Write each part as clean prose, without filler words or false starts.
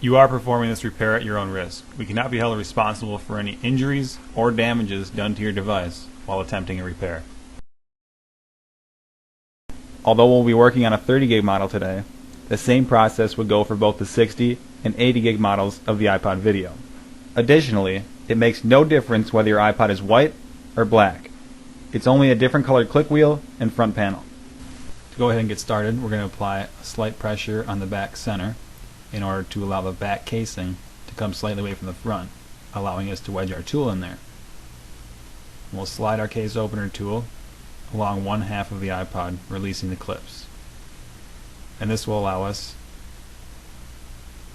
You are performing this repair at your own risk. We cannot be held responsible for any injuries or damages done to your device while attempting a repair. Although we'll be working on a 30 gig model today, the same process would go for both the 60 and 80 gig models of the iPod video. Additionally, it makes no difference whether your iPod is white or black. It's only a different colored click wheel and front panel. To go ahead and get started, we're going to apply a slight pressure on the back center in order to allow the back casing to come slightly away from the front, allowing us to wedge our tool in there. We'll slide our case opener tool along one half of the iPod, releasing the clips. And this will allow us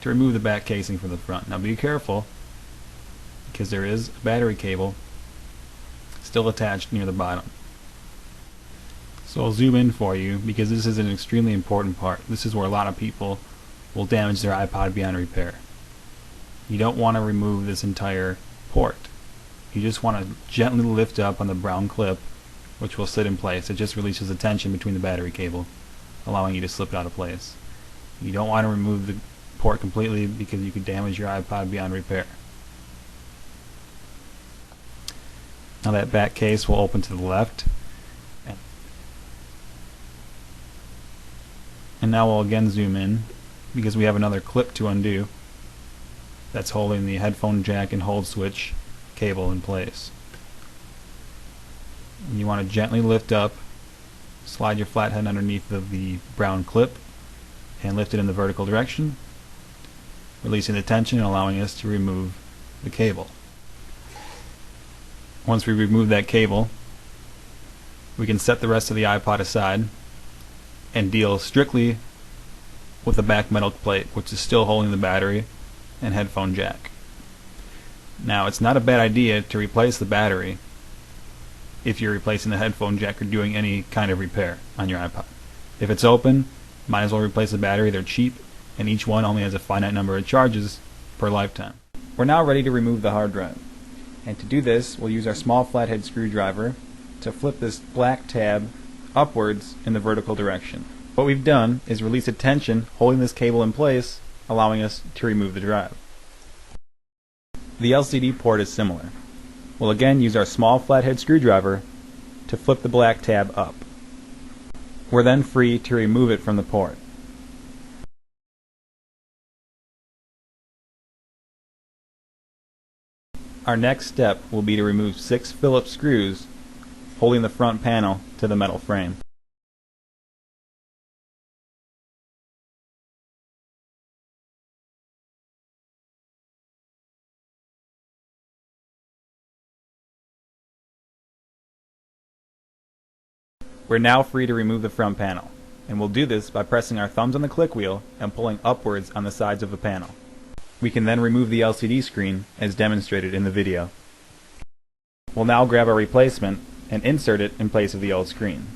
to remove the back casing from the front. Now be careful, because there is a battery cable still attached near the bottom. So I'll zoom in for you, because this is an extremely important part. This is where a lot of people will damage their iPod beyond repair. You don't want to remove this entire port. You just want to gently lift up on the brown clip, which will sit in place. It just releases the tension between the battery cable, allowing you to slip it out of place. You don't want to remove the port completely, because you could damage your iPod beyond repair. Now that back case will open to the left, and now we'll again zoom in, because we have another clip to undo that's holding the headphone jack and hold switch cable in place. And you want to gently lift up, slide your flathead underneath of the brown clip, and lift it in the vertical direction, releasing the tension and allowing us to remove the cable. Once we remove that cable, we can set the rest of the iPod aside and deal strictly with the back metal plate, which is still holding the battery and headphone jack. Now, it's not a bad idea to replace the battery if you're replacing the headphone jack or doing any kind of repair on your iPod. If it's open, might as well replace the battery. They're cheap, and each one only has a finite number of charges per lifetime. We're now ready to remove the hard drive. And to do this, we'll use our small flathead screwdriver to flip this black tab upwards in the vertical direction. What we've done is release a tension holding this cable in place, allowing us to remove the drive. The LCD port is similar. We'll again use our small flathead screwdriver to flip the black tab up. We're then free to remove it from the port. Our next step will be to remove 6 Phillips screws holding the front panel to the metal frame. We're now free to remove the front panel, and we'll do this by pressing our thumbs on the click wheel and pulling upwards on the sides of the panel. We can then remove the LCD screen as demonstrated in the video. We'll now grab our replacement and insert it in place of the old screen.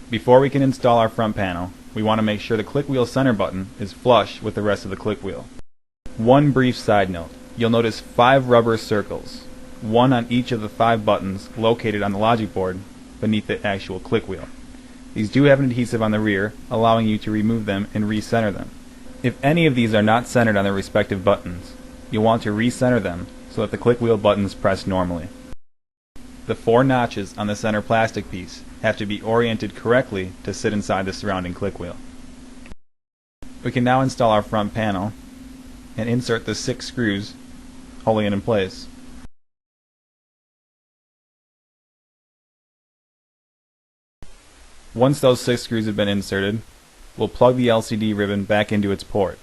Before we can install our front panel, we want to make sure the click wheel center button is flush with the rest of the click wheel. One brief side note, you'll notice 5 rubber circles, one on each of the 5 buttons located on the logic board beneath the actual click wheel. These do have an adhesive on the rear, allowing you to remove them and recenter them. If any of these are not centered on their respective buttons, you'll want to recenter them so that the click wheel buttons press normally. The 4 notches on the center plastic piece have to be oriented correctly to sit inside the surrounding click wheel. We can now install our front panel and insert the 6 screws holding it in place. Once those 6 screws have been inserted, we'll plug the LCD ribbon back into its port.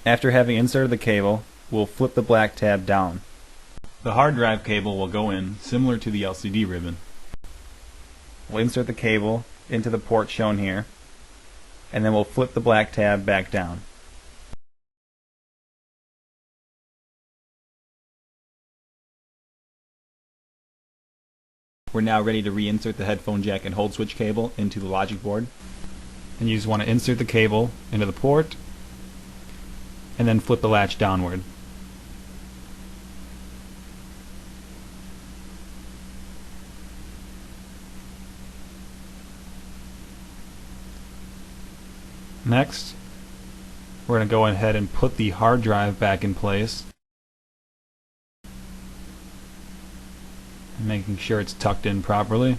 After having inserted the cable, we'll flip the black tab down. The hard drive cable will go in similar to the LCD ribbon. We'll insert the cable into the port shown here, and then we'll flip the black tab back down. We're now ready to reinsert the headphone jack and hold switch cable into the logic board. And you just want to insert the cable into the port and then flip the latch downward. Next, we're going to go ahead and put the hard drive back in place, making sure it's tucked in properly.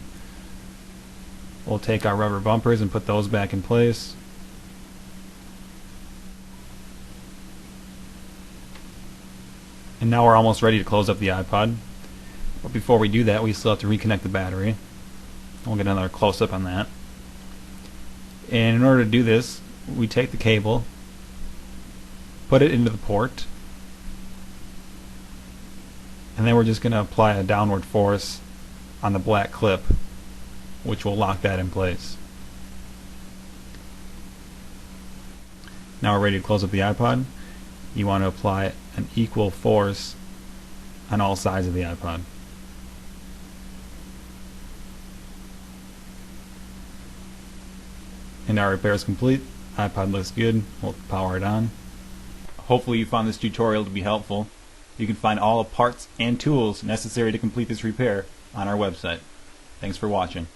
We'll take our rubber bumpers and put those back in place. And now we're almost ready to close up the iPod. But before we do that, we still have to reconnect the battery. We'll get another close-up on that. And in order to do this, we take the cable, put it into the port, and then we're just going to apply a downward force on the black clip, which will lock that in place. Now we're ready to close up the iPod. You want to apply an equal force on all sides of the iPod. And our repair is complete. iPod looks good. We'll power it on. Hopefully you found this tutorial to be helpful. You can find all the parts and tools necessary to complete this repair on our website. Thanks for watching.